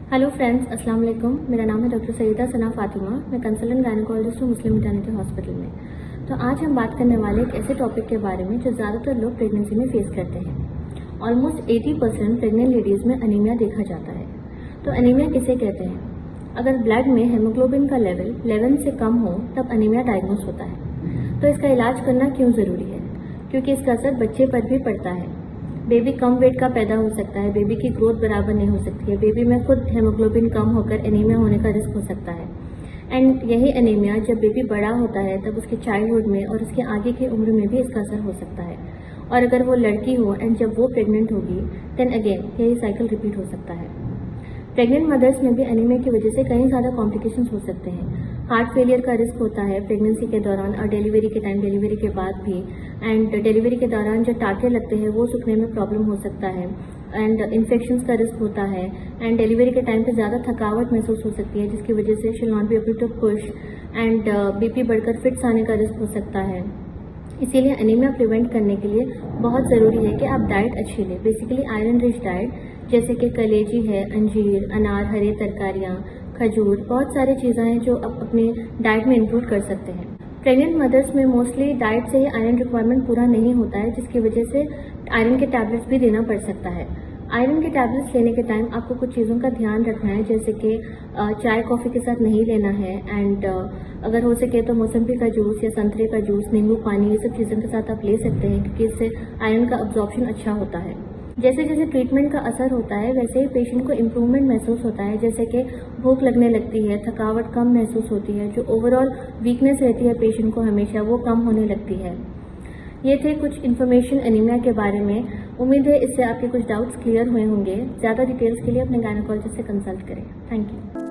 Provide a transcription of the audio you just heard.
Hello friends, अस्सलाम वालेकुम। मेरा नाम है डॉक्टर सईदा सना फातिमा। मैं कंसल्टेंट गायनेकोलॉजिस्ट हूँ मुस्लिम मैटरनिटी हॉस्पिटल में। तो आज हम बात करने वाले एक ऐसे टॉपिक के बारे में जो ज़्यादातर लोग प्रेगनेंसी में फेस करते हैं। ऑलमोस्ट 80% प्रेग्नेंट लेडीज़ में अनीमिया देखा जाता है। तो अनीमिया किसे कहते हैं? अगर ब्लड में हेमोग्लोबिन का लेवल 11 से कम हो तब अनीमिया डायग्नोस होता है। तो इसका इलाज करना क्यों ज़रूरी है? क्योंकि इसका असर बच्चे पर भी पड़ता है। बेबी कम वेट का पैदा हो सकता है, बेबी की ग्रोथ बराबर नहीं हो सकती है, बेबी में खुद हेमोग्लोबिन कम होकर एनीमिया होने का रिस्क हो सकता है। एंड यही एनीमिया जब बेबी बड़ा होता है तब उसके चाइल्डहुड में और उसके आगे की उम्र में भी इसका असर हो सकता है। और अगर वो लड़की हो एंड जब वो प्रेग्नेंट होगी देन अगेन यही साइकिल रिपीट हो सकता है। प्रेग्नेंट मदर्स में भी एनीमिया की वजह से कई ज़्यादा कॉम्प्लिकेशंस हो सकते हैं। हार्ट फेलियर का रिस्क होता है प्रेगनेंसी के दौरान और डिलीवरी के टाइम, डिलीवरी के बाद भी। एंड डिलीवरी के दौरान जो टाँके लगते हैं वो सूखने में प्रॉब्लम हो सकता है। एंड इन्फेक्शंस का रिस्क होता है। एंड डिलीवरी के टाइम पे ज़्यादा थकावट महसूस हो सकती है जिसकी वजह से she will not be able to push. And BP बढ़कर फिट्स आने का रिस्क हो सकता है। इसीलिए एनीमिया प्रिवेंट करने के लिए बहुत ज़रूरी है कि आप डाइट अच्छी लें। बेसिकली आयरन रिच डाइट जैसे कि कलेजी है, अंजीर, अनार, हरी तरकारियाँ, खजूर, बहुत सारी चीज़ें हैं जो आप अपनी डाइट में इंक्लूड कर सकते हैं। प्रेग्नेंट मदर्स में मोस्टली डाइट से ही आयरन रिक्वायरमेंट पूरा नहीं होता है जिसकी वजह से आयरन के टैबलेट्स भी देना पड़ सकता है। आयरन के टैबलेट्स लेने के टाइम आपको कुछ चीज़ों का ध्यान रखना है जैसे कि चाय कॉफ़ी के साथ नहीं लेना है। एंड अगर हो सके तो मौसम्बी का जूस या संतरे का जूस, नींबू पानी, ये सब चीज़ों के साथ आप ले सकते हैं क्योंकि इससे आयरन का अब्जॉर्प्शन अच्छा होता है। जैसे जैसे ट्रीटमेंट का असर होता है वैसे ही पेशेंट को इम्प्रूवमेंट महसूस होता है, जैसे कि भूख लगने लगती है, थकावट कम महसूस होती है, जो ओवरऑल वीकनेस रहती है पेशेंट को हमेशा वो कम होने लगती है। ये थे कुछ इन्फॉर्मेशन एनीमिया के बारे में। उम्मीद है इससे आपके कुछ डाउट्स क्लियर हुए होंगे। ज़्यादा डिटेल्स के लिए अपने गायनेकोलॉजिस्ट से कंसल्ट करें। Thank you.